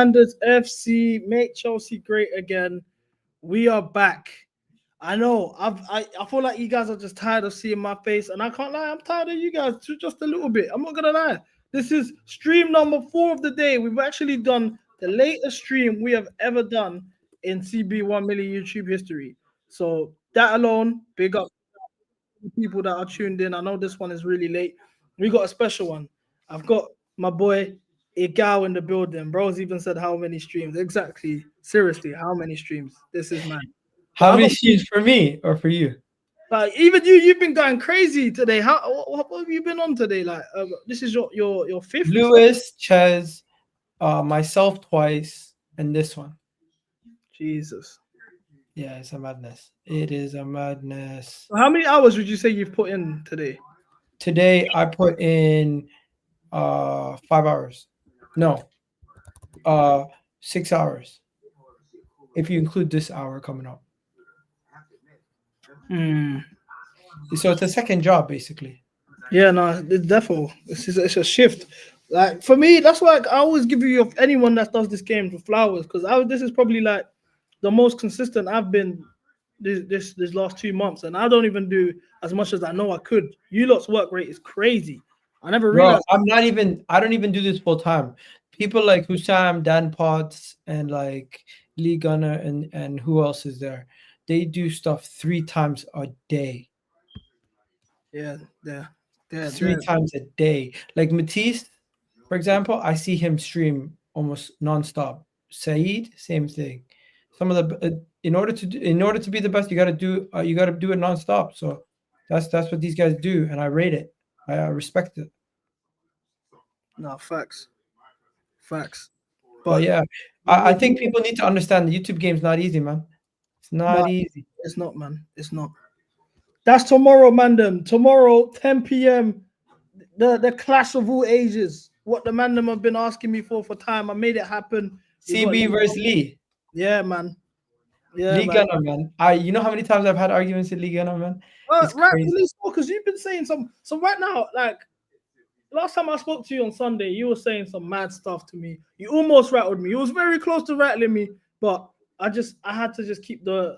Manders FC, make Chelsea great again. We are back. I know. I feel like you guys are just tired of seeing my face, and I can't lie. I'm tired of you guys too, just a little bit. I'm not gonna lie. This is stream number 4 of the day. We've actually done the latest stream we have ever done in CB 1 million YouTube history. So that alone, big up to people that are tuned in. I know this one is really late. We got a special one. I've got my boy Egal in the building. Bro's even said how many streams. Exactly. Seriously, how many streams? This is mad. How many streams for me or for you? Like even you've been going crazy today. What have you been on today? Like this is your fifth. Lewis, Ches, myself twice, and this one. Jesus. Yeah, it's a madness. It is a madness. How many hours would you say you've put in today? Today I put in 5 hours. No. 6 hours. If you include this hour coming up. So it's a second job basically. Yeah, no, it's definitely it's a shift. Like for me, that's why I always give you anyone that does this game for flowers, because this is probably like the most consistent I've been this last 2 months, and I don't even do as much as I know I could. You lot's work rate is crazy. I never realized. I don't even do this full time. People like Hussam, Dan Potts, and like Lee Gunner, and who else is there? They do stuff 3 times a day. Yeah. 3 times a day. Like Matisse, for example, I see him stream almost nonstop. Saeed, same thing. Some of the in order to be the best, you got to do it nonstop. So that's what these guys do, and I rate it. I respect it. No, facts. But yeah, I think people need to understand the YouTube game's not easy, man. It's not easy. It's not, man. It's not. That's tomorrow, man. Tomorrow, 10 p.m. The clash of all ages. What the man them have been asking me for time. I made it happen. CB versus Lee. Yeah, man. Yeah, Lee Gunner, man. You know how many times I've had arguments with Lee Gunner, man? It's crazy. Because you've been saying some. So right now, like last time I spoke to you on Sunday, you were saying some mad stuff to me. You almost rattled me. You was very close to rattling me, but I had to just keep the.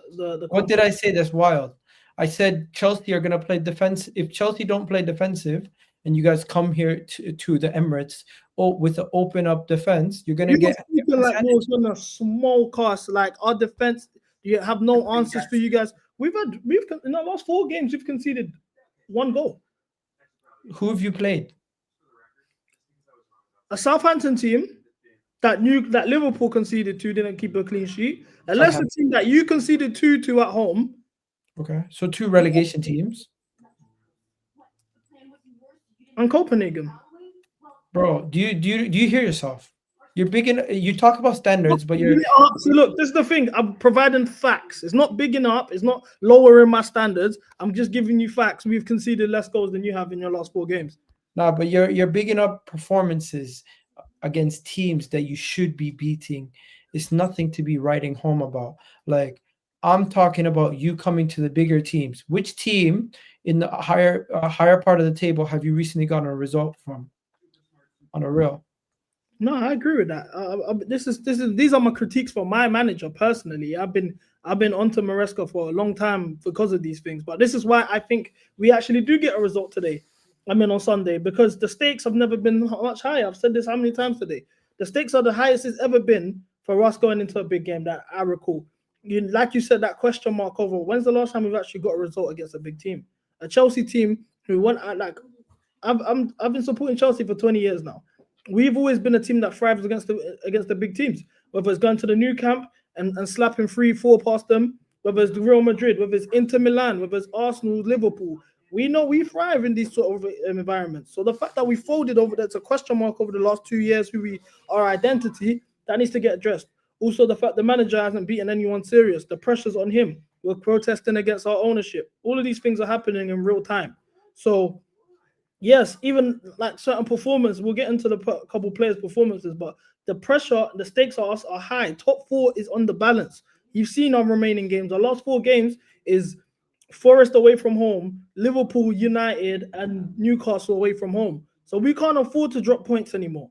What did I say? That's wild. I said Chelsea are gonna play defense. If Chelsea don't play defensive, and you guys come here to the Emirates with an open up defense, you're gonna get like we're gonna smoke us. Like our defense, you have no answers for you guys. We've in the last 4 games we've conceded 1 goal. Who have you played? A Southampton team that Liverpool conceded 2, didn't keep a clean sheet. A Leicester team that you conceded 2 to at home. Okay, so 2 relegation teams. And Copenhagen. Bro, do you hear yourself? You're big in. You talk about standards, but you're. So look, this is the thing. I'm providing facts. It's not bigging up. It's not lowering my standards. I'm just giving you facts. We've conceded less goals than you have in your last 4 games. Nah, but you're bigging up performances against teams that you should be beating. It's nothing to be writing home about. Like I'm talking about you coming to the bigger teams. Which team in the higher part of the table have you recently gotten a result from? On a real. No, I agree with that. These are my critiques for my manager personally. I've been onto Maresca for a long time because of these things. But this is why I think we actually do get a result today. On Sunday, because the stakes have never been much higher. I've said this how many times today. The stakes are the highest it's ever been for us going into a big game that I recall. Like you said, that question mark over when's the last time we've actually got a result against a big team? A Chelsea team who went like I've been supporting Chelsea for 20 years now. We've always been a team that thrives against the big teams, whether it's going to the new camp and slapping 3-4 past them, whether it's Real Madrid, whether it's Inter Milan, whether it's Arsenal, Liverpool. We know we thrive in these sort of environments. So the fact that we folded over, that's a question mark over the last 2 years, our identity, that needs to get addressed. Also, the fact the manager hasn't beaten anyone serious, the pressure's on him. We're protesting against our ownership. All of these things are happening in real time. So, yes, even like certain performance, we'll get into the couple players' performances, but the pressure, the stakes are high. Top 4 is on the balance. You've seen our remaining games. Our last 4 games is Forest away from home, Liverpool, United, and Newcastle away from home. So we can't afford to drop points anymore.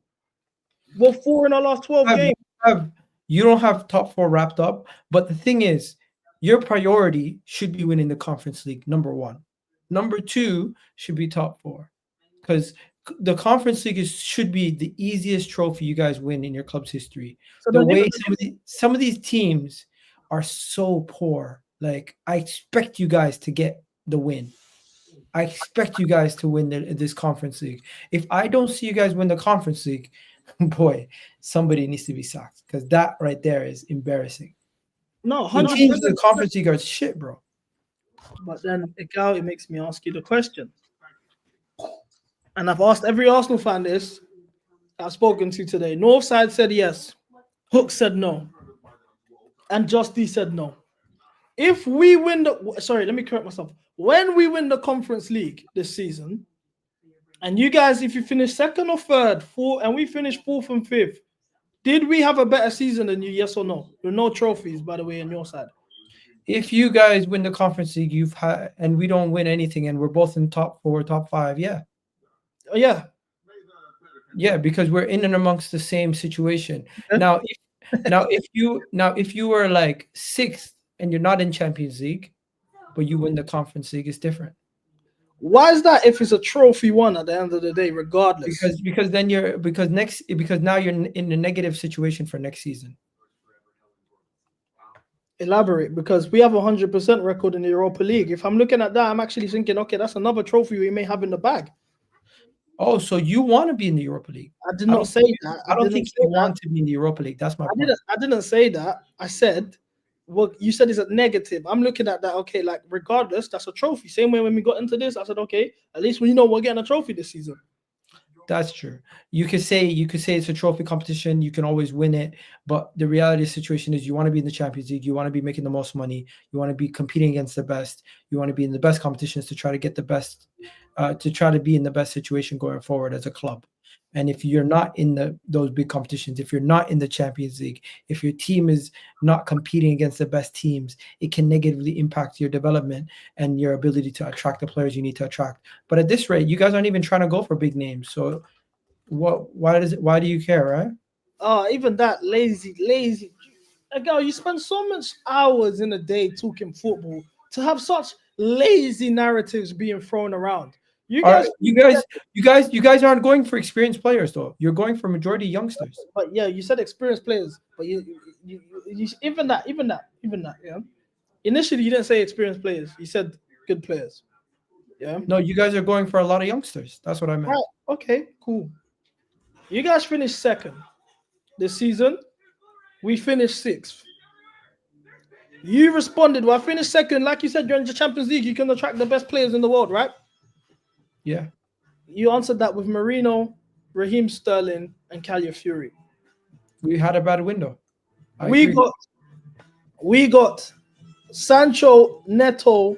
We're 4 in our last 12 games. have top four wrapped up. But the thing is, your priority should be winning the Conference League. Number one. Number two should be top four, because the Conference League should be the easiest trophy you guys win in your club's history. So The then, way some of these teams are so poor, like I expect you guys to get the win. I expect you guys to win this Conference League. If I don't see you guys win the Conference League, boy, somebody needs to be sacked, because that right there is embarrassing. no, The 100%. teams in the Conference League are shit, bro. But then, Egal, it makes me ask you the question. And I've asked every Arsenal fan this I've spoken to today. Northside said yes. Hook said no. And Justy said no. If we win let me correct myself. When we win the Conference League this season, and you guys, if you finish second or third, fourth, and we finish fourth and fifth, did we have a better season than you? Yes or no? With no trophies, by the way, on your side. If you guys win the Conference League, and we don't win anything, and we're both in top four, top five, yeah. Oh, yeah. Yeah, because we're in and amongst the same situation. Now, if you were like sixth and you're not in Champions League, but you win the Conference League, it's different. Why is that? If it's a trophy won at the end of the day, regardless? Because now you're in a negative situation for next season. Elaborate, because we have 100% record in the Europa League. If I'm looking at that, I'm actually thinking, okay, that's another trophy we may have in the bag. Oh, so you want to be in the Europa League? I did not say that. I don't think you want to be in the Europa League. That's my point. I didn't say that. I said, well, you said it's a negative. I'm looking at that. Okay, like regardless, that's a trophy. Same way when we got into this, I said, okay, at least we know we're getting a trophy this season. That's true. You could say it's a trophy competition. You can always win it, but the reality of the situation is you want to be in the Champions League. You want to be making the most money. You want to be competing against the best. You want to be in the best competitions to try to get the best, to try to be in the best situation going forward as a club. And if you're not in those big competitions, if you're not in the Champions League, if your team is not competing against the best teams, it can negatively impact your development and your ability to attract the players you need to attract. But at this rate, you guys aren't even trying to go for big names. So why do you care, right? Even that lazy. Girl, you spend so much hours in a day talking football to have such lazy narratives being thrown around. You guys aren't going for experienced players though. You're going for majority youngsters. But yeah, you said experienced players, but you even that, yeah. Initially, you didn't say experienced players. You said good players. Yeah. No, you guys are going for a lot of youngsters. That's what I meant. Right. Okay, cool. You guys finished second this season. We finished sixth. You responded, well, I finished second. Like you said, you're in the Champions League. You can attract the best players in the world, right? Yeah. You answered that with Marino, Raheem Sterling, and Calafiori. We had a bad window. We got Sancho, Neto,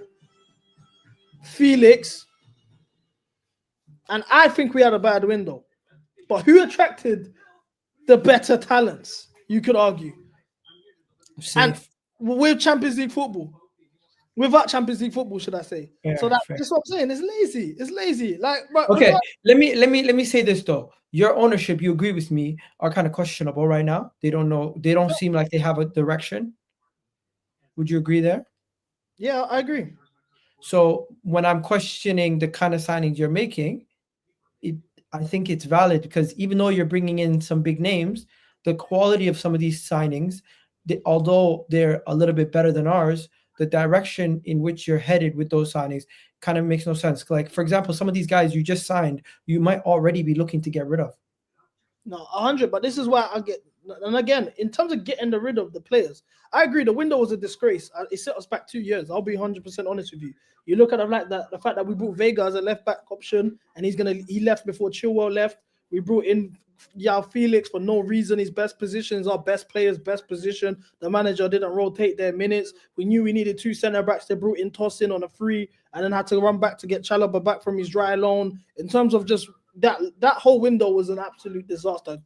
Felix, and I think we had a bad window. But who attracted the better talents? You could argue. Safe. And with Champions League football. Without Champions League football, should I say? Yeah, so that's what I'm saying. It's lazy. It's lazy. Like, bro, okay, let me say this though. Your ownership, you agree with me, are kind of questionable right now. They don't know. They don't seem like they have a direction. Would you agree there? Yeah, I agree. So when I'm questioning the kind of signings you're making, I think it's valid, because even though you're bringing in some big names, the quality of some of these signings, although they're a little bit better than ours, the direction in which you're headed with those signings kind of makes no sense. Like, for example, some of these guys you just signed, you might already be looking to get rid of. No, 100. But this is why I get. And again, in terms of getting rid of the players, I agree. The window was a disgrace. It set us back 2 years. I'll be 100% honest with you. You look at it like that, the fact that we brought Vega as a left back option, and he left before Chilwell left. We brought in Felix for no reason. His best position is our best player's best position. The manager didn't rotate their minutes. We knew we needed 2 centre backs. They brought in Tosin on a free, and then had to run back to get Chalobah back from his dry loan. In terms of just that whole window was an absolute disaster.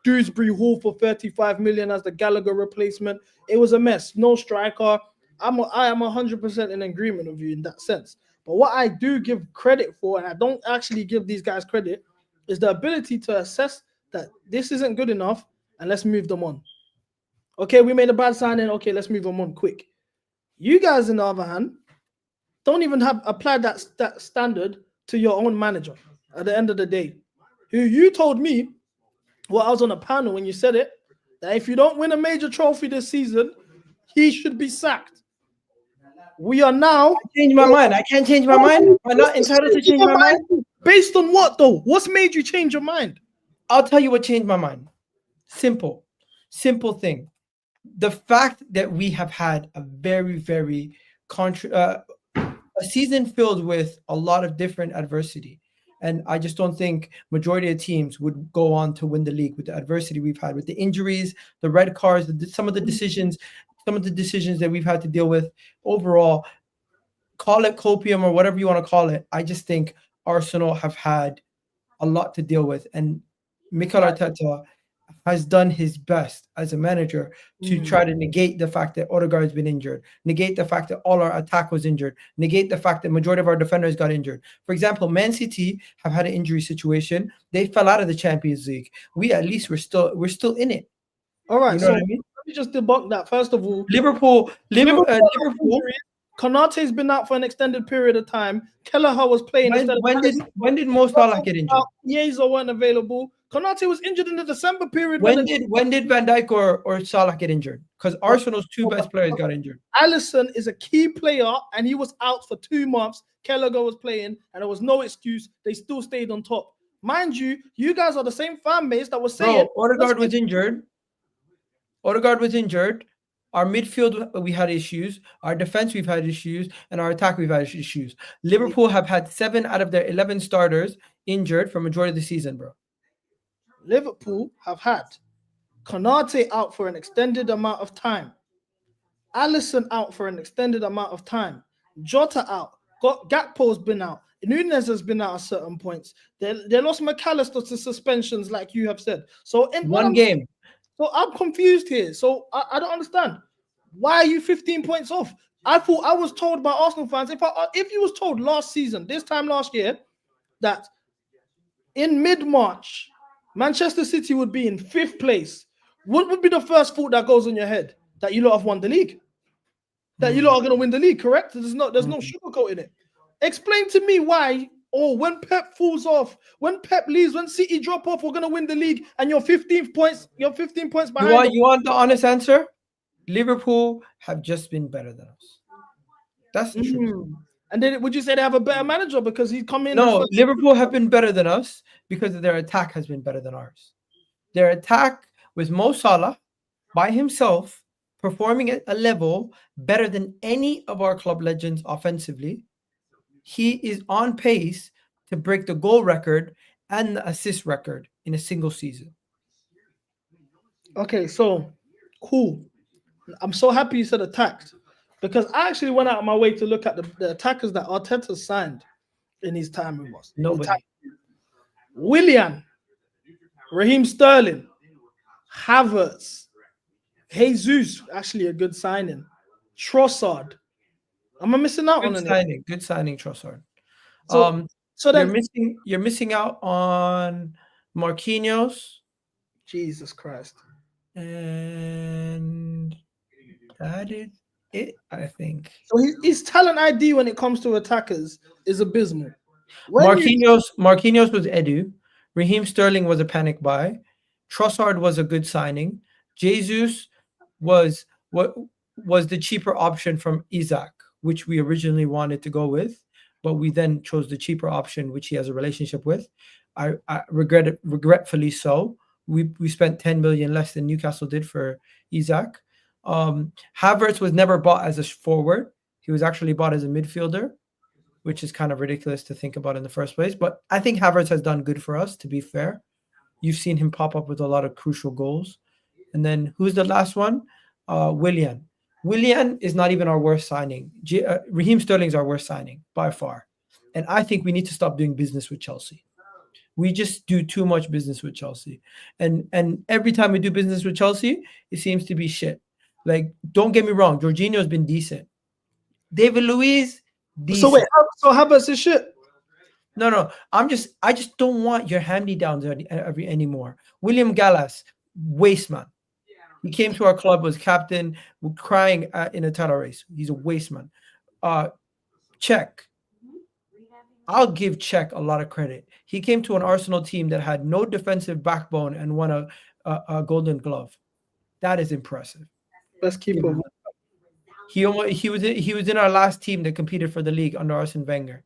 Dewsbury Hall for 35 million as the Gallagher replacement. It was a mess. No striker. I am 100% in agreement with you in that sense. But what I do give credit for, and I don't actually give these guys credit, is the ability to assess that this isn't good enough and let's move them on. Okay, we made a bad signing. Okay, let's move on quick. You guys, on the other hand, don't even have applied that standard to your own manager at the end of the day. Who you told me, well, I was on a panel when you said it, that if you don't win a major trophy this season, he should be sacked. We are now Change my mind. I can't change my mind. Am I not entitled to change my mind? Based on what though? What's made you change your mind? I'll tell you what changed my mind. Simple thing. The fact that we have had a very, very a season filled with a lot of different adversity. And I just don't think majority of teams would go on to win the league with the adversity we've had, with the injuries, the red cards, some of the decisions that we've had to deal with. Overall, call it copium or whatever you want to call it. I just think Arsenal have had a lot to deal with. And Mikel Arteta has done his best as a manager to try to negate the fact that Odegaard's been injured, negate the fact that all our attack was injured, negate the fact that majority of our defenders got injured. For example, Man City have had an injury situation. They fell out of the Champions League. We at least we're still in it. All right, you know so what I mean? let me just debunk that. First of all, Liverpool. Konate's been out for an extended period of time. Kelleher was playing. When did Mo Salah get injured? Chiesa weren't available. Konate was injured in the December period. When did Van Dijk or Salah get injured? Because Arsenal's two best players got injured. Alisson is a key player, and he was out for 2 months. Kelleher was playing, and there was no excuse. They still stayed on top. Mind you, you guys are the same fan base that was saying. Odegaard was injured. Our midfield, we had issues. Our defense, we've had issues. And our attack, we've had issues. Liverpool have had 7 out of their 11 starters injured for majority of the season, bro. Liverpool have had Konate out for an extended amount of time. Alisson out for an extended amount of time. Jota out. Gakpo's been out. Nunez has been out at certain points. They lost McAllister to suspensions, like you have said. So in one game. So I'm confused here. So I don't understand. Why are you 15 points off? I thought I was told by Arsenal fans, if you was told last season, this time last year, that in mid-March, Manchester City would be in 5th place, what would be the first thought that goes in your head? That you lot have won the league. That you lot are going to win the league, correct? There's no sugarcoat in it. Explain to me why, when Pep falls off, when Pep leaves, when City drop off, we're going to win the league, and you're 15 points behind. You want the honest answer? Liverpool have just been better than us. That's the truth. And then would you say they have a better manager because he's come in? No, Liverpool have been better than us because their attack has been better than ours. Their attack with Mo Salah by himself performing at a level better than any of our club legends offensively. He is on pace to break the goal record and the assist record in a single season. Okay, so cool. I'm so happy you said attacked because I actually went out of my way to look at the attackers that Arteta signed in his time with us. Nobody. Willian, Raheem Sterling, Havertz, Jesus, actually a good signing. Trossard. Am I missing out on anything? Good signing, Trossard. So then you're missing out on Marquinhos. Jesus Christ. And that is it, I think. So his talent ID when it comes to attackers is abysmal. Marquinhos was Edu. Raheem Sterling was a panic buy. Trossard was a good signing. Jesus was the cheaper option from Isaac, which we originally wanted to go with, but we then chose the cheaper option, which he has a relationship with. I regretfully so. We spent 10 million less than Newcastle did for Isaac. Havertz was never bought as a forward. He was actually bought as a midfielder, which is kind of ridiculous to think about in the first place. But I think Havertz has done good for us, to be fair. You've seen him pop up with a lot of crucial goals. And then who's the last one? Willian. Willian is not even our worst signing. Raheem Sterling's our worst signing by far. And I think we need to stop doing business with Chelsea. We just do too much business with Chelsea. And every time we do business with Chelsea, it seems to be shit. Like, don't get me wrong, Jorginho's been decent. David Luiz, decent. So wait, so Havertz is shit? No. I just don't want your hand-me-downs anymore. William Gallas, waste man. He came to our club, was captain, crying in a title race. He's a waste man. Czech. I'll give Czech a lot of credit. He came to an Arsenal team that had no defensive backbone and won a Golden Glove. That is impressive. Best keeper. He was in our last team that competed for the league under Arsene Wenger.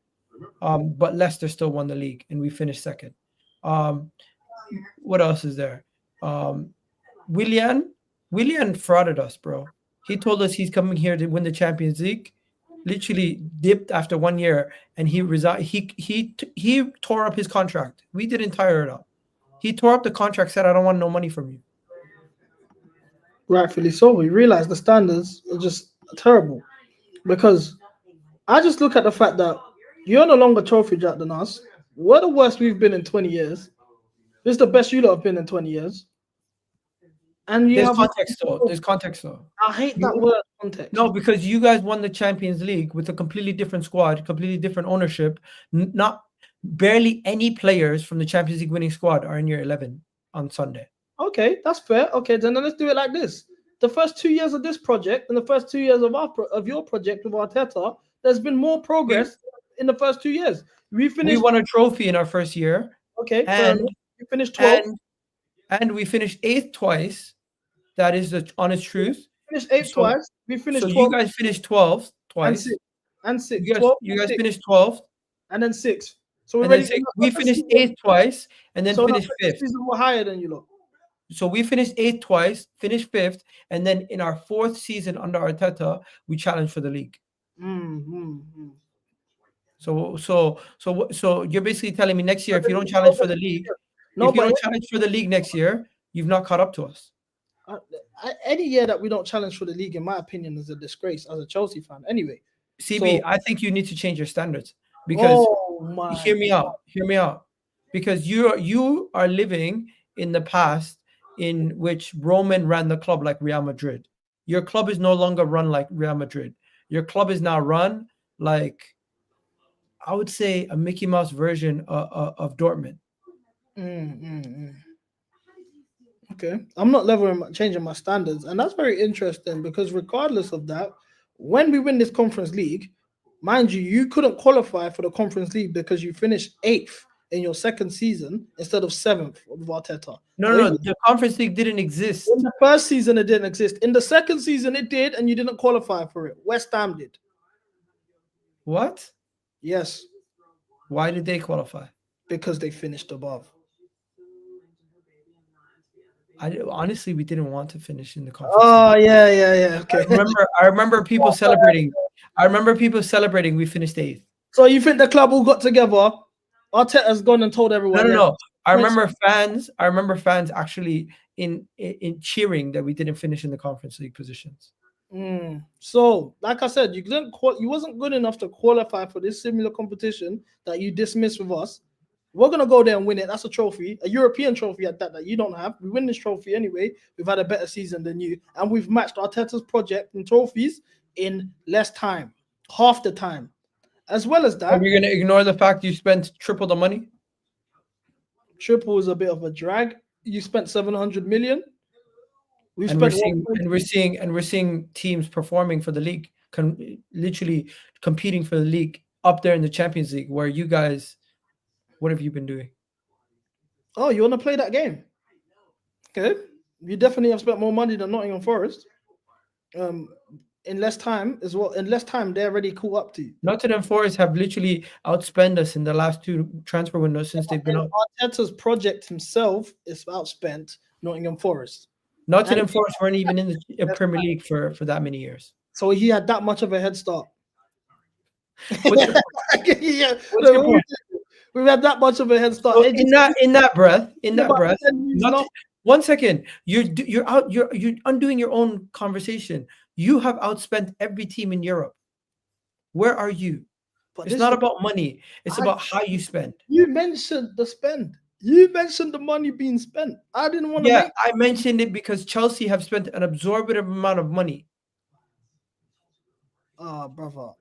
But Leicester still won the league, and we finished second. What else is there? Willian frauded us, bro. He told us he's coming here to win the Champions League. Literally dipped after 1 year, and he resigned. He tore up his contract. We didn't tire it up. He tore up the contract. Said, "I don't want no money from you." Rightfully so. We realize the standards are just terrible, because I just look at the fact that you're no longer trophy jack than us. We're the worst we've been in 20 years. This is the best you lot have been in 20 years. And you There's have context though. There's context though. I hate that word context. No, because you guys won the Champions League with a completely different squad, completely different ownership. Not barely any players from the Champions League winning squad are in your 11 on Sunday. Okay, that's fair. Okay, then let's do it like this. The first 2 years of this project and the first 2 years of your project with Arteta, there's been more progress in the first 2 years. We won a trophy in our first year. Okay, and we finished 12th. And we finished 8th twice. That is the honest truth. Finished 8th twice. We finished. So 12th. You guys finished 12th twice. And 6th. You guys finished 12th. And then 6th. So we finished 8th twice, and then finished 5th. Season were higher than you lot. So we finished 8th twice, finished 5th, and then in our 4th season under Arteta, we challenged for the league. So you're basically telling me next year, if you don't challenge for the league, challenge for the league next year, you've not caught up to us. Any year that we don't challenge for the league, in my opinion, is a disgrace as a Chelsea fan. Anyway, CB, I think you need to change your standards, because hear me out. Because you are living in the past in which Roman ran the club like Real Madrid. Your club is no longer run like Real Madrid. Your club is now run like, I would say, a Mickey Mouse version of Dortmund. Okay, I'm not changing my standards, and that's very interesting, because regardless of that, when we win this Conference League, mind you, you couldn't qualify for the Conference League because you finished 8th in your second season instead of 7th with Arteta. No, the Conference League didn't exist. In the first season, it didn't exist. In the second season, it did, and you didn't qualify for it. West Ham did. What? Yes. Why did they qualify? Because they finished above. Honestly, we didn't want to finish in the conference. Oh, yeah. Okay. I remember people celebrating. We finished 8th. So you think the club all got together? Arteta's gone and told everyone. No. I remember fans actually in cheering that we didn't finish in the Conference League positions. So, like I said, you wasn't good enough to qualify for this similar competition that you dismissed with us. We're gonna go there and win it. That's a trophy, a European trophy at that you don't have. We win this trophy anyway. We've had a better season than you, and we've matched Arteta's project and trophies in less time, half the time. As well as that, are we gonna ignore the fact you spent triple the money? Triple is a bit of a drag. You spent 700 million. We're seeing teams performing for the league, literally competing for the league up there in the Champions League, where you guys. What have you been doing? Oh, you want to play that game? Okay. You definitely have spent more money than Nottingham Forest. In less time as well. In less time, they're already caught up to you. Nottingham Forest have literally outspent us in the last 2 transfer windows since they've been up. Arteta's project himself is outspent Nottingham Forest. Nottingham Forest weren't even in the Premier League for that many years. So he had that much of a head start. We've had that much of a head start. So in that breath, one second, you're undoing your own conversation. You have outspent every team in Europe. Where are you? But it's not about money. It's about how you spend. You mentioned the spend. You mentioned the money being spent. I didn't want to. Yeah, I mentioned it because Chelsea have spent an absorbent amount of money. Brother.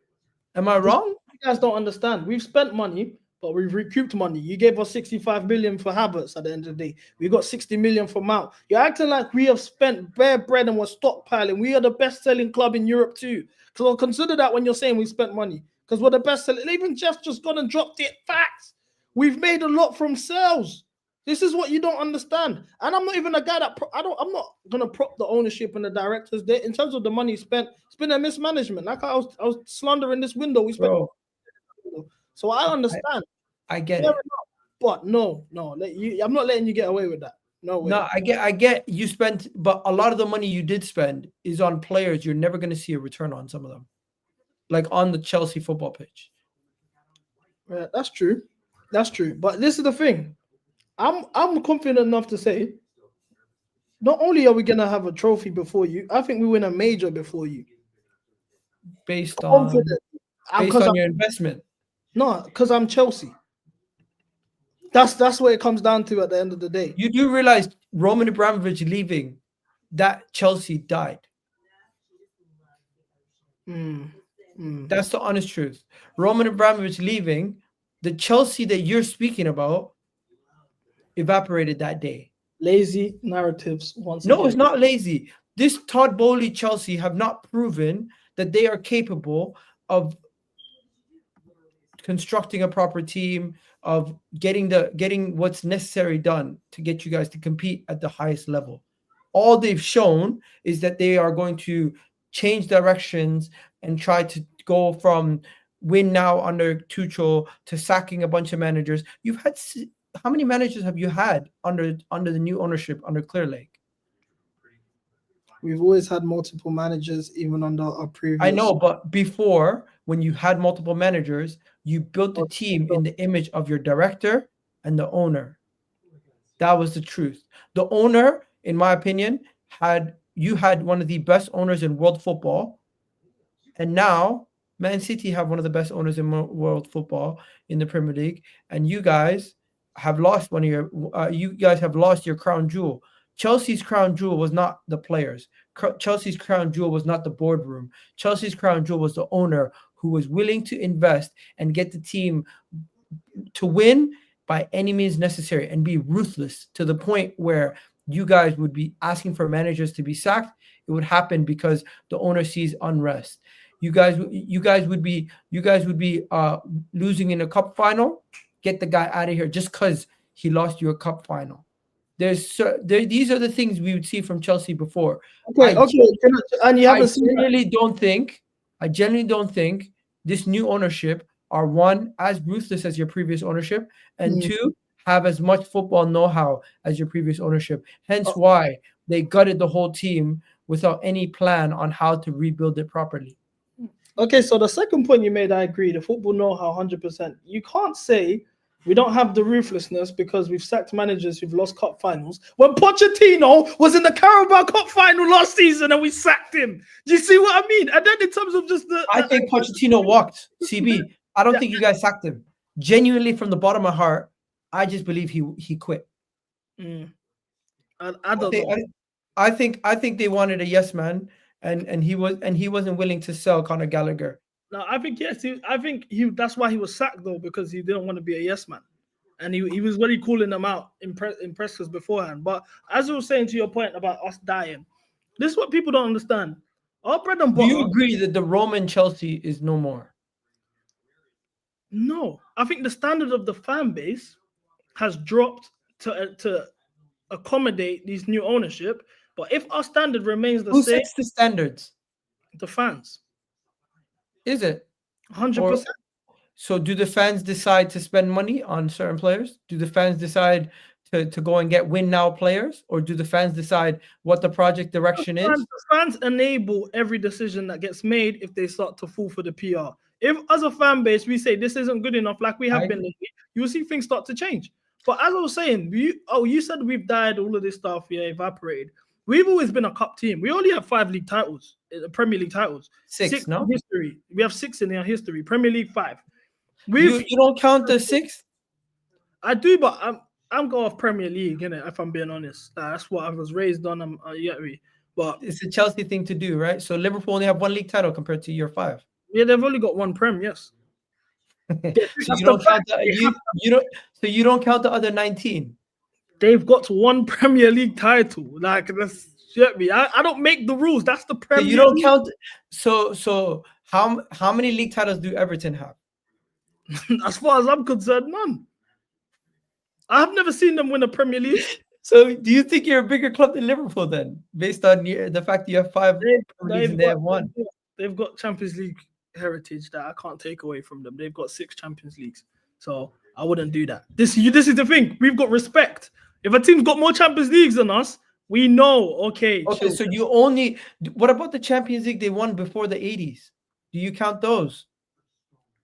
Am I wrong? You guys don't understand. We've spent money, but we've recouped money. You gave us 65 million for Havertz at the end of the day. We got 60 million for Mount. You're acting like we have spent bare bread and we're stockpiling. We are the best-selling club in Europe too. So consider that when you're saying we spent money, because we're the best-selling. Even Jeff just gone and dropped it. Facts. We've made a lot from sales. This is what you don't understand. And I'm not even a guy that I'm not gonna prop the ownership and the directors there. In terms of the money spent, it's been a mismanagement. Like I was slandering this window. We spent. Bro, so I understand. I get Fair it. enough. But no, I'm not letting you get away with that. No way. No, I get you spent, but a lot of the money you did spend is on players you're never going to see a return on. Some of them, like on the Chelsea football pitch. Yeah, that's true. That's true. But this is the thing. I'm confident enough to say, not only are we gonna have a trophy before you, I think we win a major before you. Based on Confident. your investment. No, because I'm Chelsea. That's what it comes down to at the end of the day. You do realize Roman Abramovich leaving, that Chelsea died. That's the honest truth. Roman Abramovich leaving, the Chelsea that you're speaking about evaporated that day. Lazy narratives once No, again. it's not lazy. This Todd Bowley Chelsea have not proven that they are capable of constructing a proper team, of getting what's necessary done to get you guys to compete at the highest level. All they've shown is that they are going to change directions and try to go from win now under Tuchel to sacking a bunch of managers. You've had how many managers have you had under the new ownership under Clear Lake? We've always had multiple managers, even under our previous. I know, but before, when you had multiple managers, you built the team in the image of your director and the owner. That was the truth. The owner, in my opinion, had one of the best owners in world football, and now Man City have one of the best owners in world football in the Premier League, and you guys have lost one of your. You guys have lost your crown jewel. Chelsea's crown jewel was not the players. Chelsea's crown jewel was not the boardroom. Chelsea's crown jewel was the owner who was willing to invest and get the team to win by any means necessary and be ruthless to the point where you guys would be asking for managers to be sacked. It would happen because the owner sees unrest. You guys would be losing in a cup final. Get the guy out of here just because he lost you a cup final. These are the things we would see from Chelsea before. Okay. And you haven't I genuinely don't think this new ownership are, one, as ruthless as your previous ownership, and two, have as much football know-how as your previous ownership. Hence why they gutted the whole team without any plan on how to rebuild it properly. Okay, so the second point you made, I agree. The football know-how, 100%. You can't say we don't have the ruthlessness because we've sacked managers who've lost cup finals when Pochettino was in the Carabao Cup final last season and we sacked him. Do you see what I mean? And then in terms of just I think Pochettino walked, CB. I don't think you guys sacked him. Genuinely, from the bottom of my heart, I just believe he quit. I don't know. I think they wanted a yes man, and he wasn't willing to sell Conor Gallagher. No, I think yes. That's why he was sacked though, because he didn't want to be a yes man, and he was really calling them out in pressers beforehand. But as I was saying to your point about us dying, this is what people don't understand. Our bread and butter. Do you agree that the Roman Chelsea is no more? No, I think the standard of the fan base has dropped to accommodate these new ownership. But if our standard remains the same, who sets the standards? The fans. Is it 100%? So do the fans decide to spend money on certain players? Do the fans decide to go and get win now players, or do the fans decide what the project direction is? The fans enable every decision that gets made if they start to fall for the PR. If as a fan base we say this isn't good enough, like we have been lately, you'll see things start to change. But as I was saying, you said we've died, all of this stuff, evaporated. We've always been a cup team. We only have 5 league titles, Premier League titles. 6 no? In history. We have 6 in our history. Premier League 5. You don't count the 6th? I do, but I'm going off Premier League, innit, if I'm being honest. That's what I was raised on. You get me? But it's a Chelsea thing to do, right? So Liverpool only have 1 league title compared to your 5. Yeah, they've only got 1 Prem, yes. So That's you the don't fact. count you don't count the other 19. They've got one Premier League title. Like, that's, you get me? I don't make the rules. That's the So you Premier don't League. count. So how many league titles do Everton have? As far as I'm concerned, none. I've never seen them win a Premier League. So do you think you're a bigger club than Liverpool then, based on the fact that you have 5 Premier Leagues They've and they got have 1? they've got Champions League heritage that I can't take away from them. They've got 6 Champions Leagues, so I wouldn't do that. This is the thing. We've got respect. If a team's got more Champions Leagues than us, we know. Okay, Okay, chill. so what about the Champions League they won before the 80s? Do you count those?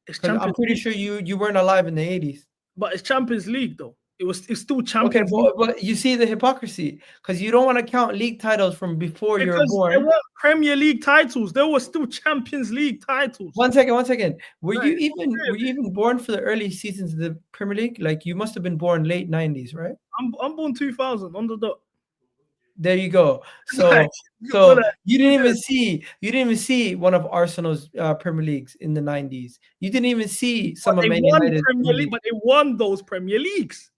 It's Because I'm Champions pretty League, sure you weren't alive in the 80s. but it's Champions League though. It's still Okay, Champions League but you see the hypocrisy, because you don't want to count league titles from before you were because there born. weren't Premier League titles. There were still Champions League titles. One second. Were Right. you even born for the early seasons of the Premier League? Like, you must have been born late 90s, right? I'm born 2000 on the dot. There you go. So Like, so you didn't even see one of Arsenal's Premier Leagues in the 90s. You didn't even see some But of they Man won United's Premier Premier League, League. but they won those Premier Leagues.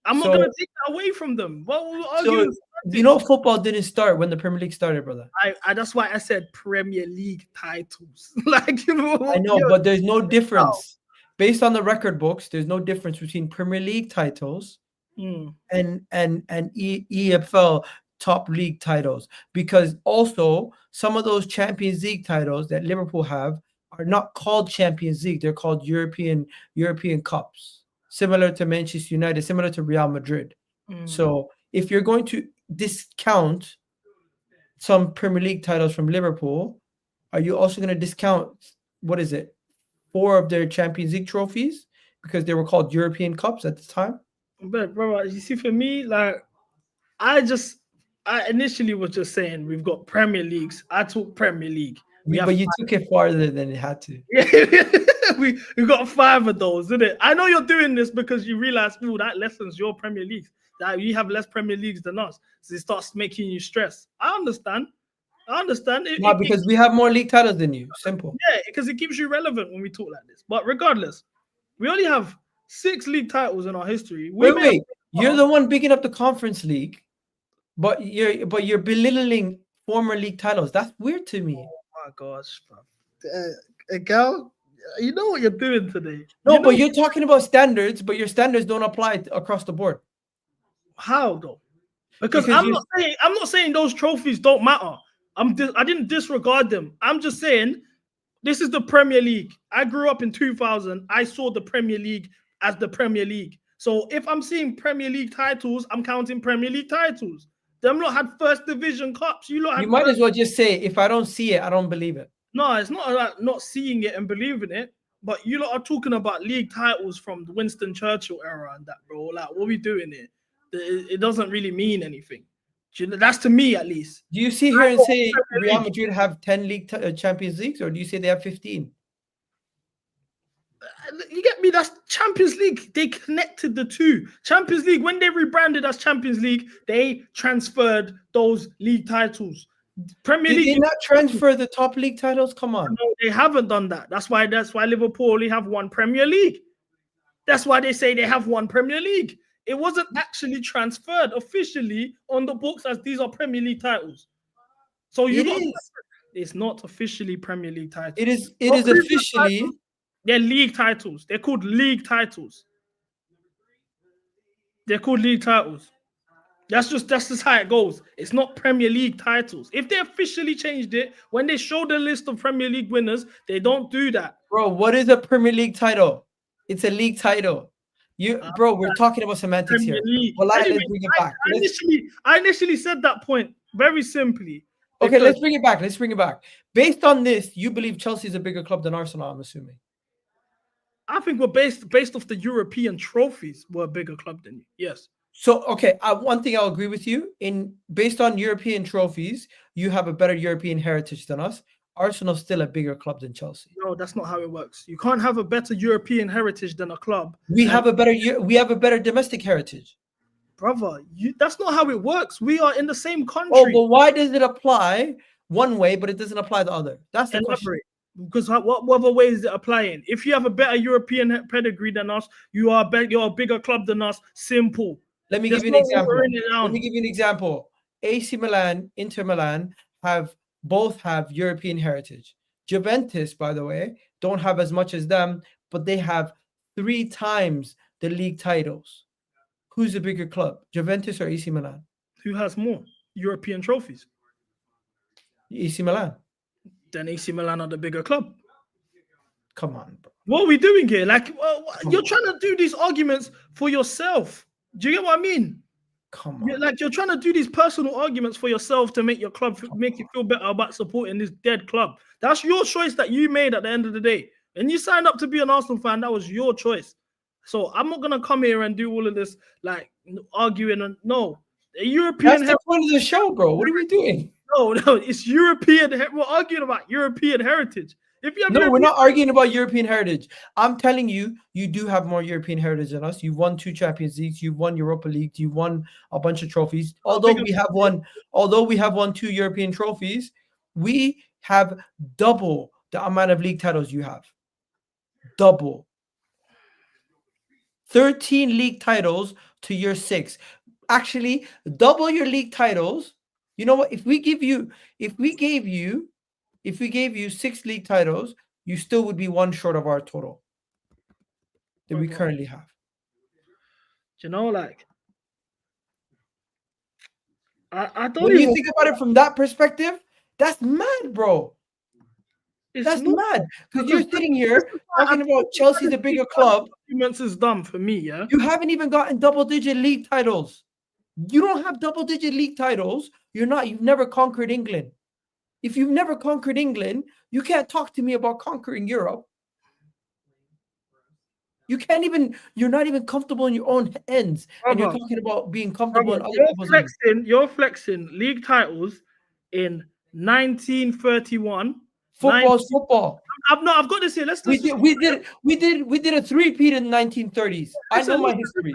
I'm not So gonna take that away from them. What we're so arguing? you know, football didn't start when the Premier League started, brother. I that's why I said Premier League titles. Like, you know, I know, yeah, but there's no difference. Based on the record books, there's no difference between Premier League titles mm, and EFL top league titles, because also some of those Champions League titles that Liverpool have are not called Champions League. They're called European Cups, similar to Manchester United, similar to Real Madrid. mm. So if you're going to discount some Premier League titles from Liverpool, are you also going to discount, what is it, 4 of their Champions League trophies because they were called European Cups at the time? But bro, you see, for me, like, I initially was just saying we've got Premier Leagues. I took Premier League. But you took it farther than it had to. we got 5 of those, didn't it? I know you're doing this because you realize, oh, that lessens your Premier Leagues. That you have less Premier Leagues than us, so it starts making you stress. I understand. Because we have more league titles than you. Simple. Yeah, because it keeps you relevant when we talk like this. But regardless, we only have 6 league titles in our history. Wait. You're the one bigging up the Conference League, but you're belittling former league titles. That's weird to me. Oh my gosh, Egal, you know what you're doing today. No, but you're talking about standards, but your standards don't apply across the board. How though? Because I'm not saying those trophies don't matter. I didn't disregard them. I'm just saying this is the Premier League. I grew up in 2000. I saw the Premier League as the Premier League. So if I'm seeing Premier League titles, I'm counting Premier League titles. Them lot had first division cups. You might as well just say, if I don't see it, I don't believe it. No, it's not like not seeing it and believing it. But you lot are talking about league titles from the Winston Churchill era and that, bro. Like, what are we doing here? It doesn't really mean anything. That's to me, at least. Do you sit here and say Real Madrid have 10 league Champions Leagues, or do you say they have 15? You get me? That's Champions League. They connected the two. Champions League, when they rebranded as Champions League, they transferred those league titles. Premier League. Did they not transfer the top league titles? Come on. No, they haven't done that. That's why Liverpool only have 1 Premier League. That's why they say they have 1 Premier League. It wasn't actually transferred officially on the books as these are Premier League titles. So it's not officially Premier League titles. It is officially. Titles. They're league titles. They're called league titles. That's just how it goes. It's not Premier League titles. If they officially changed it, when they show the list of Premier League winners, they don't do that. Bro, what is a Premier League title? It's a league title. Bro, we're talking about semantics Premier here. League. Well, let's bring it back. I initially said that point very simply. Okay, let's bring it back. Based on this, you believe Chelsea is a bigger club than Arsenal, I'm assuming. I think we're based off the European trophies, we're a bigger club than you. Yes. So, okay, one thing I'll agree with you. Based on European trophies, you have a better European heritage than us. Arsenal's still a bigger club than Chelsea. No, that's not how it works. You can't have a better European heritage than a club. We have a better domestic heritage. Brother, that's not how it works. We are in the same country. Oh, but why does it apply one way, but it doesn't apply the other? That's the question. Because what other way is it applying? If you have a better European pedigree than us, you're a bigger club than us. Simple. Let me There's give you an no example. watering it Let me down. give you an example. AC Milan, Inter Milan both have European heritage. Juventus, by the way, don't have as much as them, but they have 3 times the league titles. Who's the bigger club, Juventus or AC Milan? Who has more European trophies? AC Milan. Then AC Milan are the bigger club. Come on, bro. What are we doing here? Like, you're on. trying to do these arguments for yourself. Do you get what I mean? Come on. You're trying to do these personal arguments for yourself to make your club make you feel better about supporting this dead club. That's your choice that you made at the end of the day. And you signed up to be an Arsenal fan. That was your choice. So I'm not gonna come here and do all of this like arguing. And no, European. That's the point of the show, bro. What are we doing? No, it's European. We're arguing about European heritage. If you have No, we're not arguing about European heritage. I'm telling you, you do have more European heritage than us. You've won 2 Champions Leagues, you've won Europa League, you've won a bunch of trophies. Although we have won 2 European trophies, we have double the amount of league titles you have. Double. 13 league titles to your 6. Actually, double your league titles. You know what? If we gave you 6 league titles, you still would be 1 short of our total that we currently have. You know, like I don't. When you think about it from that perspective, that's mad, bro. That's mad. Because you're sitting here talking about Chelsea's a bigger club. Arguments is dumb for me, yeah. You haven't even gotten double-digit league titles. You don't have double-digit league titles. You've never conquered England. If you've never conquered England, you can't talk to me about conquering Europe. You're not even comfortable in your own ends. And you're talking about being comfortable in other people's ends. You're flexing league titles in 1931. Football's football. I've got this here. We did a 3-peat in the 1930s. I know my history.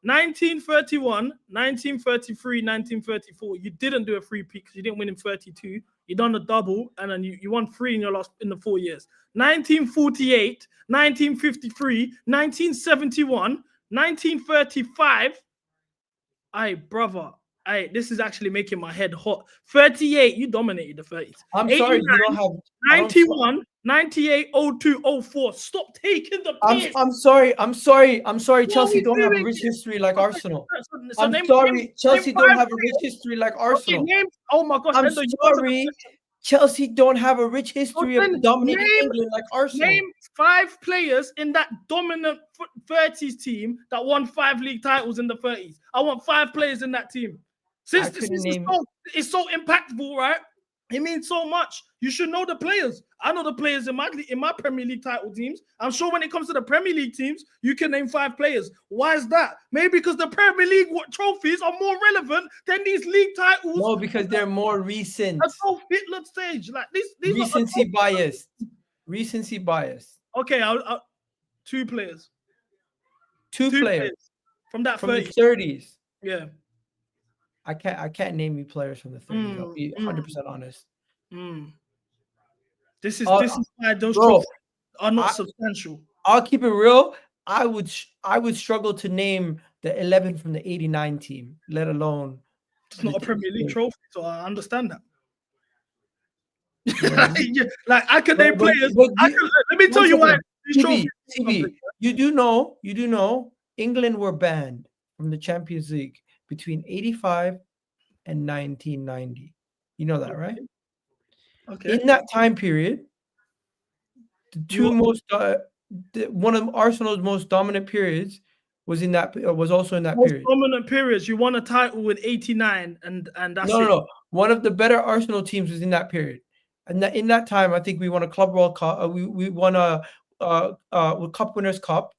1931, 1933, 1934. You didn't do a 3-peat because you didn't win in 32. You done a double, and then you won 3 in the 4 years. 1948, 1953, 1971, 1935. Aye, brother. Aye, this is actually making my head hot. 38, you dominated the 30s. I'm sorry, you don't have 91, 98, 02, 04. Stop taking the piss. I'm sorry. Chelsea don't have a rich history like Arsenal. I'm sorry. Chelsea don't have a rich history like Arsenal. Oh my gosh. I'm sorry. Chelsea don't have a rich history of dominating England like Arsenal. Name 5 players in that dominant 30s team that won 5 league titles in the 30s. I want 5 players in that team. Since it's so impactful, right? It means so much. You should know the players. I know the players in my Premier League title teams. I'm sure when it comes to the Premier League teams, you can name 5 players. Why is that? Maybe because the Premier League trophies are more relevant than these league titles. No, because they're more recent. That's so Hitler stage. Like these recency bias. Recency bias. Okay, I'll 2 players. 2 players from the 30s. Yeah. I can't name you players from the 30s. I'll be 100% honest. This is why those trophies are not substantial. I'll keep it real. I would struggle to name the 11 from the 89 team, let alone. It's not a Premier League trophy, so I understand that. Yeah, like I could name players. Let me tell you why. TV. You do know England were banned from the Champions League between 85 and 1990. You know that, right? Okay. In that time period, one of Arsenal's most dominant periods was also in that period. Dominant periods. You won a title with 89, and that's no. One of the better Arsenal teams was in that period, and in that time, I think we won a Club World Cup. We won a Cup Winners' Cup,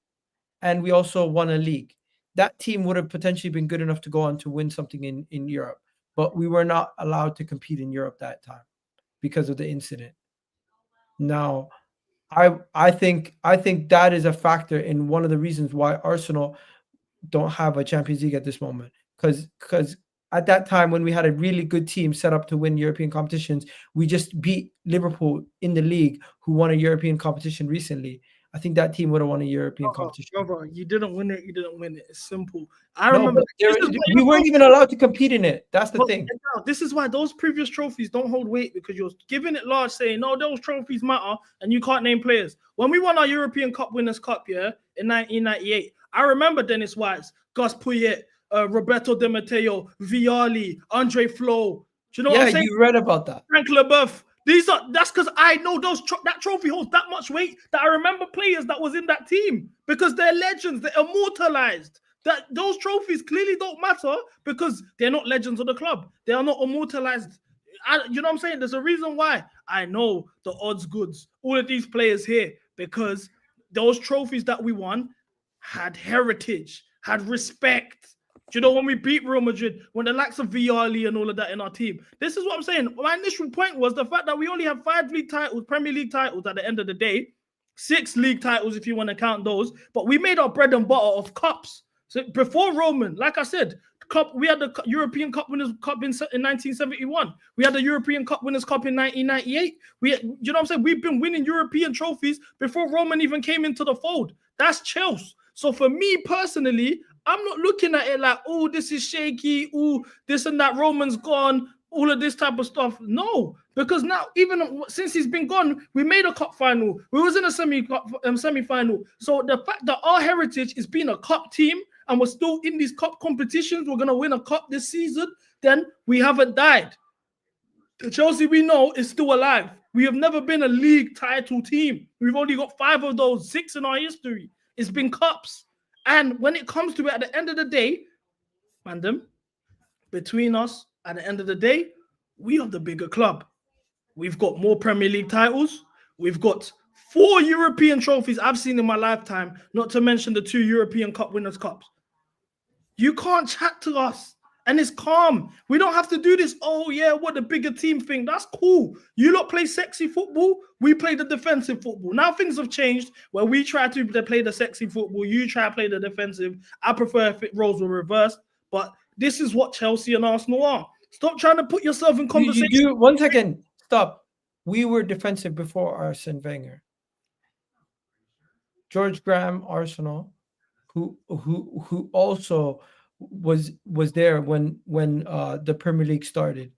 and we also won a league. That team would have potentially been good enough to go on to win something in Europe, but we were not allowed to compete in Europe that time because of the incident. Now, I think that is a factor in one of the reasons why Arsenal don't have a Champions League at this moment. Because at that time when we had a really good team set up to win European competitions, we just beat Liverpool in the league, who won a European competition recently. I think that team would have won a European competition. Brother, you didn't win it. You didn't win it. It's simple. I No, remember but this is why we you're weren't even allowed to compete in it. That's the But thing. this is why those previous trophies don't hold weight, because you're giving it large, saying no, those trophies matter, and you can't name players. When we won our European Cup Winners' Cup, in 1998, I remember Dennis Wise, Gus Poyet, Roberto Di Matteo, Vialli, Andre Flo. Do you know what Yeah, I'm saying? you read about that. Frank Leboeuf. That's because I know that trophy holds that much weight that I remember players that was in that team, because they're legends, they're immortalized. That those trophies clearly don't matter because they're not legends of the club. They are not immortalized. You know what I'm saying? There's a reason why I know the odds goods, all of these players here, because those trophies that we won had heritage, had respect. Do you know, when we beat Real Madrid, when the likes of Vialli and all of that in our team? This is what I'm saying. My initial point was the fact that we only have 5 league titles, Premier League titles at the end of the day, 6 league titles if you want to count those, but we made our bread and butter of cups. So before Roman, like I said, we had the European Cup Winners' Cup in 1971. We had the European Cup Winners' Cup in 1998. You know what I'm saying? We've been winning European trophies before Roman even came into the fold. That's Chelsea. So for me personally, I'm not looking at it like, oh, this is shaky, oh, this and that, Roman's gone, all of this type of stuff. No, because now, even since he's been gone, we made a cup final. We was in a semi-final. So the fact that our heritage is being a cup team and we're still in these cup competitions, we're going to win a cup this season, then we haven't died. The Chelsea we know is still alive. We have never been a league title team. We've only got 5 of those, 6 in our history. It's been cups. And when it comes to it, at the end of the day, Mandem, between us, at the end of the day, we are the bigger club. We've got more Premier League titles. We've got 4 European trophies I've seen in my lifetime, not to mention the 2 European Cup Winners' Cups. You can't chat to us. And it's calm. We don't have to do this, oh, yeah, what the bigger team thing. That's cool. You lot play sexy football. We play the defensive football. Now things have changed where we try to play the sexy football. You try to play the defensive. I prefer if roles were reversed. But this is what Chelsea and Arsenal are. Stop trying to put yourself in conversation. 1 second. Stop. We were defensive before Arsene Wenger. George Graham, Arsenal, who also was there when the Premier League started.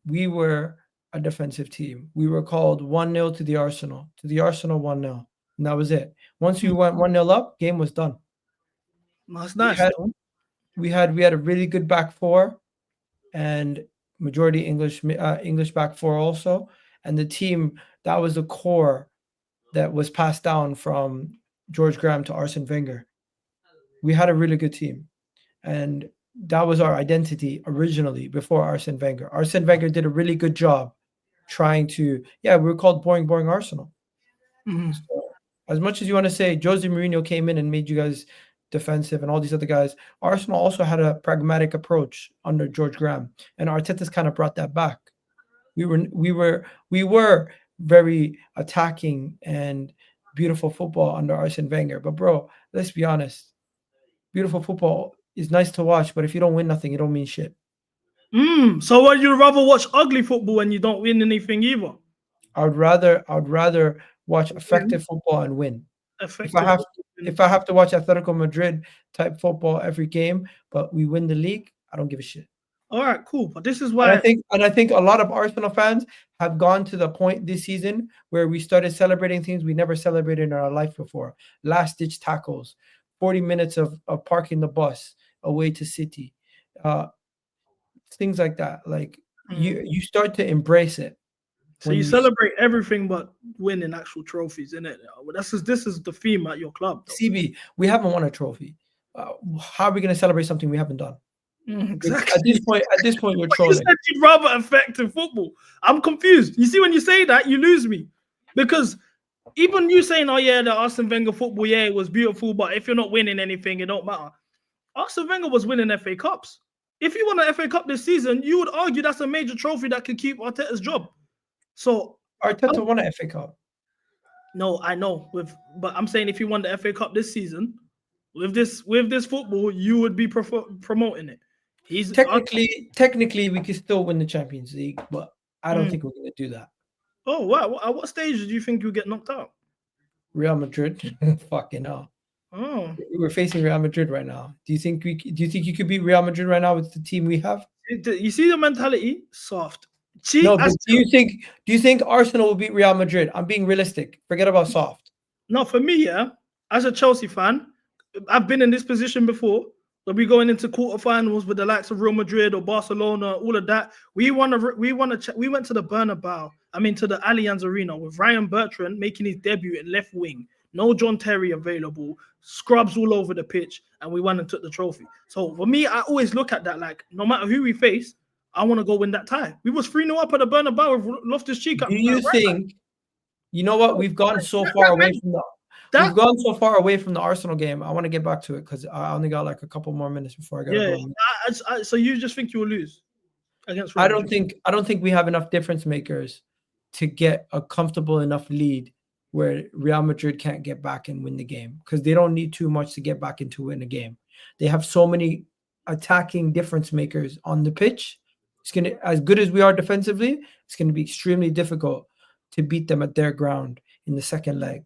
We were a defensive team. We were called 1-0 to the Arsenal 1-0, and that was it. Once we went 1-0 up, game was done. That's nice. We had a really good back four, and majority English back four also, and the team, that was the core that was passed down from George Graham to Arsene Wenger. We had a really good team. And that was our identity originally before Arsene Wenger. Arsene Wenger did a really good job trying to, we were called boring Arsenal. Mm-hmm. So, as much as you want to say Jose Mourinho came in and made you guys defensive and all these other guys, Arsenal also had a pragmatic approach under George Graham, and Arteta's kind of brought that back. We were very attacking and beautiful football under Arsene Wenger. But bro, let's be honest, beautiful football is nice to watch, but if you don't win nothing, it don't mean shit. So would you rather watch ugly football and you don't win anything either? I'd rather watch effective football and win. If I have to watch Atletico Madrid type football every game, but we win the league, I don't give a shit. All right, cool. But this is why I think a lot of Arsenal fans have gone to the point this season where we started celebrating things we never celebrated in our life before. Last ditch tackles, 40 minutes of parking the bus away to City, things like that. Like you start to embrace it. So you celebrate everything but winning actual trophies, innit? This is the theme at your club. Though. CB, we haven't won a trophy. How are we going to celebrate something we haven't done? Exactly. At this point, you're trolling. You said you'd rather effective football. I'm confused. You see, when you say that, you lose me, because even you saying, "Oh yeah, the Arsene Wenger football, yeah, it was beautiful," but if you're not winning anything, it don't matter. Arsene Wenger was winning FA Cups. If you won an FA Cup this season, you would argue that's a major trophy that could keep Arteta's job. So Arteta won an FA Cup. No, I know. But I'm saying if you won the FA Cup this season, with this football, you would be promoting it. He's Technically, we could still win the Champions League, but I don't Mm. think we're going to do that. Oh wow! At what stage do you think you'll get knocked out? Real Madrid, fucking hell. Oh, We're facing Real Madrid right now. Do you think you could beat Real Madrid right now with the team we have? you see the mentality? Soft. Cheat. No, but do you think Arsenal will beat Real Madrid? I'm being realistic. Forget about soft. No, for me, yeah. As a Chelsea fan, I've been in this position before. When we going into quarterfinals with the likes of Real Madrid or Barcelona, all of that, we went to the Bernabeu. I mean, to the Allianz Arena with Ryan Bertrand making his debut in left wing. No John Terry available, scrubs all over the pitch, and we went and took the trophy. So for me, I always look at that like, no matter who we face, I want to go win that tie. We was 3-0 up at the Bernabeu with Loftus-Cheek. Do you think? You know what? We've gone so far away from the. We've gone so far away from the Arsenal game. I want to get back to it because I only got like a couple more minutes before I gotta go. So you just think you will lose against Real Madrid? I don't think we have enough difference makers to get a comfortable enough lead where Real Madrid can't get back and win the game because they don't need too much to get back into win a game. They have so many attacking difference makers on the pitch. It's gonna, as good as we are defensively, it's gonna be extremely difficult to beat them at their ground in the second leg.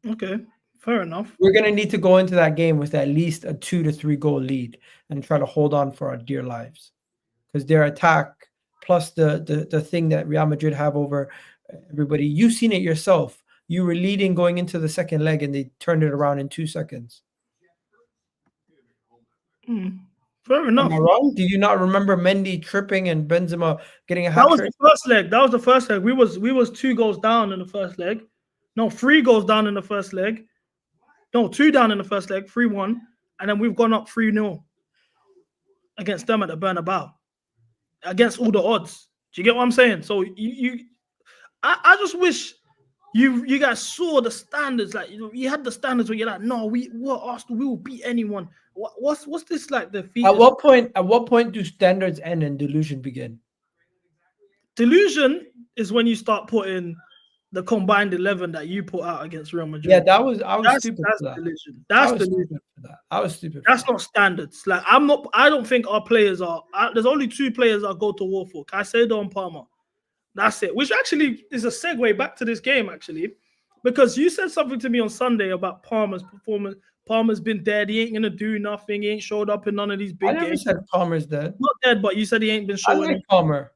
Okay, fair enough. We're going to need to go into that game with at least a 2 to 3 goal lead and try to hold on for our dear lives because their attack plus the thing that Real Madrid have over everybody. You've seen it yourself. You were leading going into the second leg and they turned it around in 2 seconds. Fair enough. Am I wrong? Do you not remember Mendy tripping and Benzema getting a hat trick? That was the first leg. That was the first leg. We was 2 goals down in the first leg. No, 3 goals down in the first leg. No, 2 down in the first leg, 3-1. And then we've gone up 3-0 against them at the Bernabeu. Against all the odds. Do you get what I'm saying? So I just wish you guys saw the standards. Like you had the standards where you're like, no, we're Arsenal, we will beat anyone. What's this like the feat? At what point do standards end and delusion begin? Delusion is when you start putting the combined 11 that you put out against Real Madrid. Yeah, I was stupid for that. Delusion. That's delusion. I was stupid. That's not standards. Like I don't think our players are. There's only 2 players I go to war for: Caicedo and Palmer. That's it. Which actually is a segue back to this game, actually, because you said something to me on Sunday about Palmer's performance. Palmer's been dead. He ain't gonna do nothing. He ain't showed up in none of these big games. I never said Palmer's dead. Not dead, but you said he ain't been showing. I like Palmer.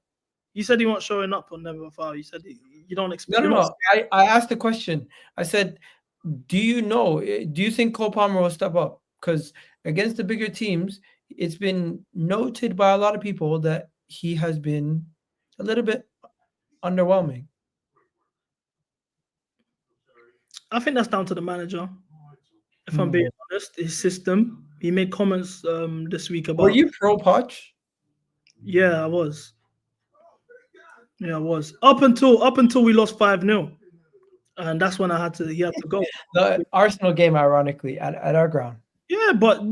You said he wasn't showing up on Never Foul. You said you don't expect. No. I asked the question. I said, do you think Cole Palmer will step up? Because against the bigger teams, it's been noted by a lot of people that he has been a little bit underwhelming. I think that's down to the manager. If I'm being honest, his system. He made comments this week about. Were you pro Poch? Yeah, I was. Yeah, I was up until we lost 5-0, and that's when he had to go. The Arsenal game, ironically, at our ground. Yeah, but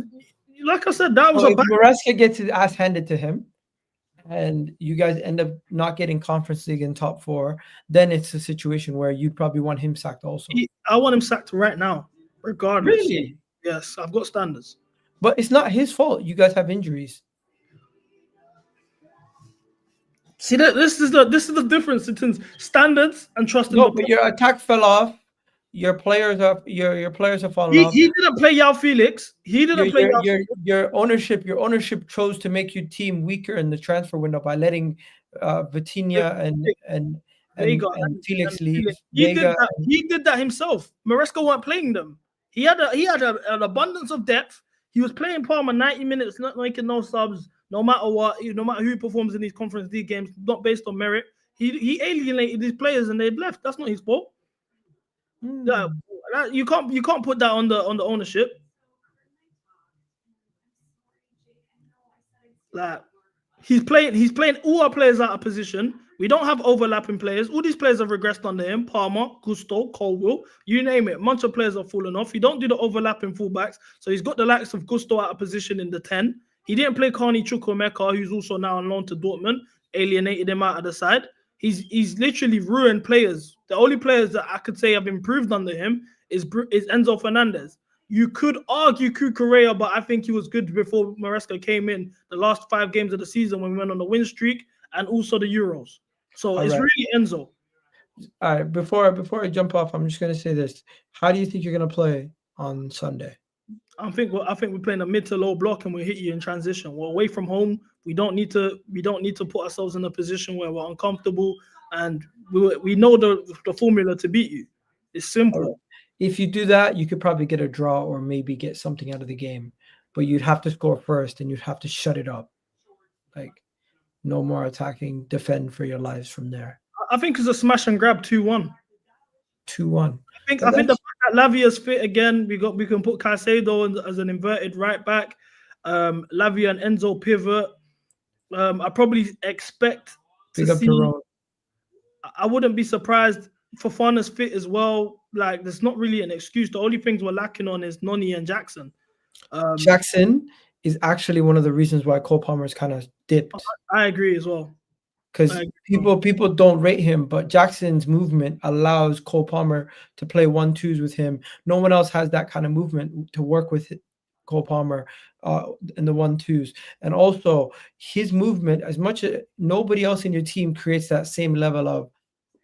like I said, that was if Maresca gets his ass handed to him, and you guys end up not getting Conference League in top 4, then it's a situation where you'd probably want him sacked also. I want him sacked right now, regardless. Really? Yes, I've got standards. But it's not his fault. You guys have injuries. See that this is the difference between standards and trusting. No, but your attack fell off. Your players are falling off. He didn't play Yao Felix. He didn't play your ownership chose to make your team weaker in the transfer window by letting Vitinha and Felix leave. He did that himself. Maresca weren't playing them. He had an abundance of depth. He was playing Palmer 90 minutes, not making no subs. No matter what, no matter who performs in these Conference League games, not based on merit, he alienated these players and they've left. That's not his fault. You can't put that on the ownership. Like he's playing all our players out of position. We don't have overlapping players. All these players have regressed under him. Palmer, Gusto, Colwill, you name it. A bunch of players have fallen off. He don't do the overlapping fullbacks, so he's got the likes of Gusto out of position in the 10. He didn't play Carney Chukwuemeka, who's also now on loan to Dortmund, alienated him out of the side. He's literally ruined players. The only players that I could say have improved under him is Enzo Fernandez. You could argue Kukurea, but I think he was good before Maresca came in the last 5 games of the season when we went on the win streak and also the Euros. So All it's right. really Enzo. All right. Before I jump off, I'm just gonna say this. How do you think you're gonna play on Sunday? I think we're playing a mid to low block and we hit you in transition. We're away from home. We don't need to put ourselves in a position where we're uncomfortable, and we know the formula to beat you. It's All right. simple. If you do that, you could probably get a draw or maybe get something out of the game. But you'd have to score first and you'd have to shut it up. Like no more attacking, defend for your lives from there. I think it's a smash and grab 2-1. 2-1. I think the fact that Lavia's fit again, we can put Caicedo as an inverted right back. Lavia and Enzo pivot. I probably expect to Big up see. Jerome. I wouldn't be surprised for Fana's fit as well. Like, there's not really an excuse. The only things we're lacking on is Noni and Jackson. Jackson is actually one of the reasons why Cole Palmer's kind of dipped. I agree as well. Because people don't rate him, but Jackson's movement allows Cole Palmer to play 1-2s with him. No one else has that kind of movement to work with Cole Palmer in the 1-2s. And also his movement, as much as nobody else in your team creates that same level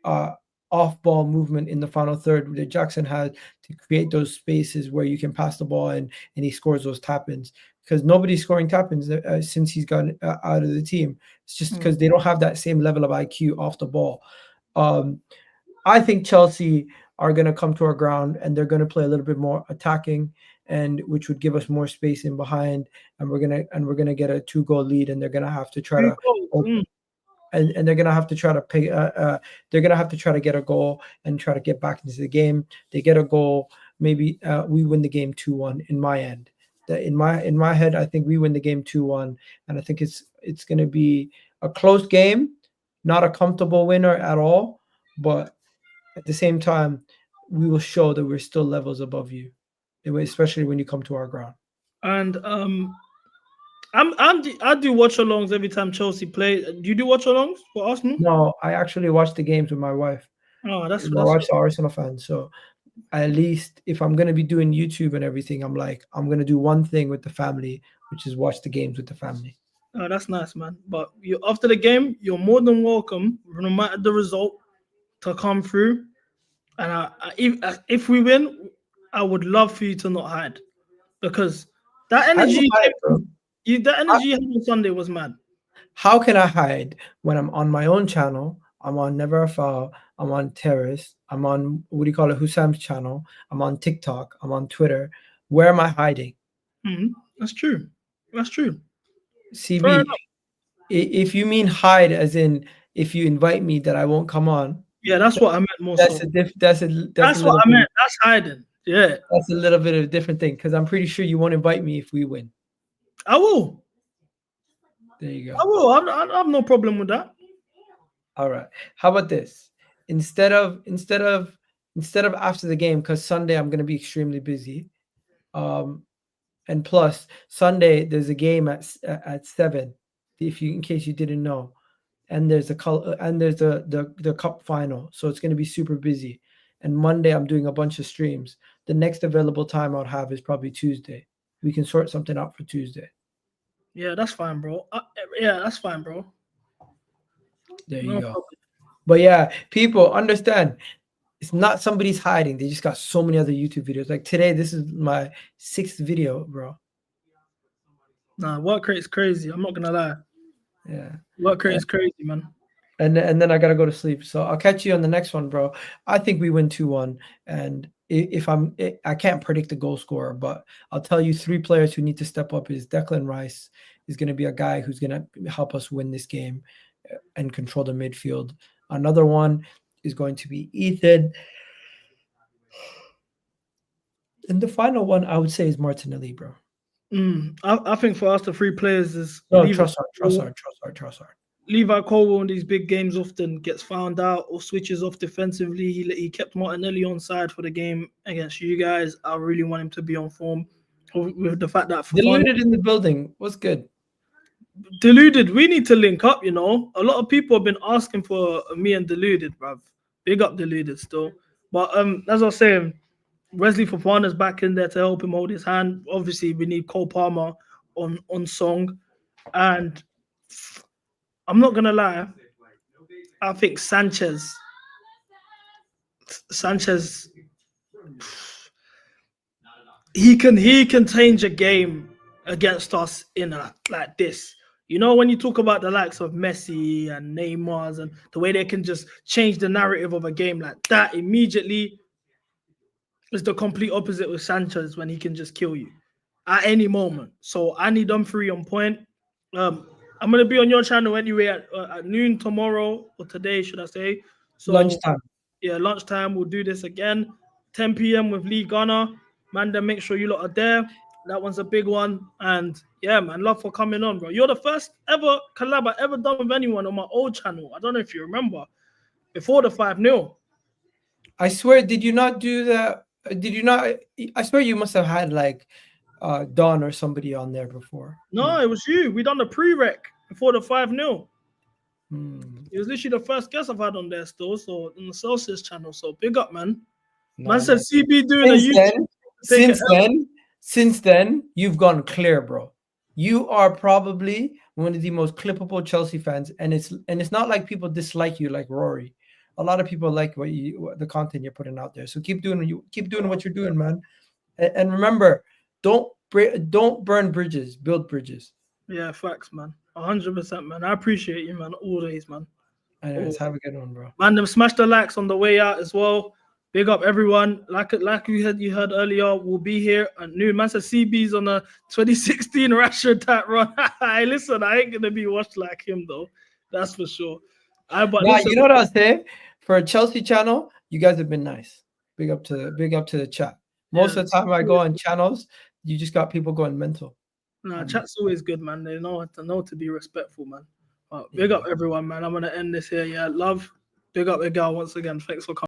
of off-ball movement in the final third that Jackson had to create those spaces where you can pass the ball and he scores those tap-ins. Because nobody's scoring tap-ins since he's gone out of the team. It's just because they don't have that same level of IQ off the ball. I think Chelsea are going to come to our ground and they're going to play a little bit more attacking, and which would give us more space in behind. And we're gonna get a 2-goal lead, and they're gonna have to try to and they're gonna have to try to pay. They're gonna have to try to get a goal and try to get back into the game. They get a goal, maybe we win the game 2-1 in my end. In my head, I think we win the game 2-1, and I think it's going to be a close game, not a comfortable winner at all, but at the same time, we will show that we're still levels above you, especially when you come to our ground. And I do watch-alongs every time Chelsea play. Do you do watch-alongs for Arsenal? No, I actually watch the games with my wife. Oh, that's my wife's an Arsenal fan, so at least if I'm going to be doing YouTube and everything, I'm going to do one thing with the family, which is watch the games with the family. Oh, that's nice, man. But after the game, you're more than welcome, no matter the result, to come through. And if we win, I would love for you to not hide, because that energy, you had on Sunday was mad. How can I hide when I'm on my own channel? I'm on Never a Foul. I'm on Terrace. I'm on, Husam's channel. I'm on TikTok. I'm on Twitter. Where am I hiding? That's true. That's true. CB, if you mean hide as in if you invite me that I won't come on. Yeah, that's what I meant more that's so. That's what I meant. That's hiding. Yeah. That's a little bit of a different thing, because I'm pretty sure you won't invite me if we win. I will. There you go. I will. I have no problem with that. All right. How about this? Instead of after the game, because Sunday I'm going to be extremely busy. And plus Sunday there's a game at 7, in case you didn't know, and there's the cup final, so it's going to be super busy. And Monday I'm doing a bunch of streams. The next available time I'll have is probably Tuesday. We can sort something out for Tuesday. Yeah, that's fine, bro. That's fine, bro. There you go. Problem. But yeah, people understand. It's not somebody's hiding. They just got so many other YouTube videos. Like today, this is my 6th video, bro. Nah, work rate's crazy. I'm not gonna lie. Yeah, work rate is crazy, man. And then I gotta go to sleep. So I'll catch you on the next one, bro. I think we win 2-1. And I can't predict the goal scorer, but I'll tell you 3 players who need to step up is Declan Rice is going to be a guy who's going to help us win this game and control the midfield. Another one is going to be Ethan. And the final one I would say is Martinelli, bro. I think for us the 3 players is Trossard. Levi Colwill in these big games often gets found out or switches off defensively. He kept Martinelli on side for the game against you guys. I really want him to be on form. With the fact that Deluded in the building was good. Deluded, we need to link up. A lot of people have been asking for me and Deluded, bruv. Big up Deluded still. But as I was saying, Wesley Fofana's back in there to help him hold his hand. Obviously, we need Cole Palmer on song, and I'm not gonna lie. I think Sanchez, he can change a game against us in a like this. You know, when you talk about the likes of Messi and Neymar's and the way they can just change the narrative of a game like that immediately, is the complete opposite with Sanchez when he can just kill you at any moment. So I need them three on point. I'm gonna be on your channel anyway at noon tomorrow or today, should I say? So Lunchtime. yeah, lunchtime. We'll do this again. 10 p.m. with Lee Gunner. Man, then make sure you lot are there. That one's a big one. And yeah, man, love for coming on, bro. You're the first ever collab I ever done with anyone on my old channel. I don't know if you remember. Before the 5-0. I swear, did you not do that? Did you not? I swear you must have had like Don or somebody on there before. No, it was you. We done the pre-rec before the 5-0. Hmm. It was literally the first guest I've had on there still, so on the Celsius channel. So big up, man. No, Man said no. CB doing a YouTube. Since then, you've gone clear, bro. You are probably one of the most clippable Chelsea fans, and it's not like people dislike you like Rory. A lot of people like the content you're putting out there. So keep doing what you're doing, man. And remember, don't burn bridges, build bridges. Yeah, facts, man. 100%, man. I appreciate you, man. Always, man. Anyways, have a good one, bro. Man, them smash the likes on the way out as well. Big up everyone. Like you heard earlier, we'll be here at noon. Man said CB's on a 2016 Rashford type run. Hey, listen, I ain't gonna be watched like him though. That's for sure. But Nah, you know what I'll say? For a Chelsea channel, you guys have been nice. Big up to the chat. Most of the time I go on channels, you just got people going mental. Nah, chat's always good, man. They know to be respectful, man. Big up everyone, man. I'm gonna end this here. Yeah, love. Big up Egal once again. Thanks for coming.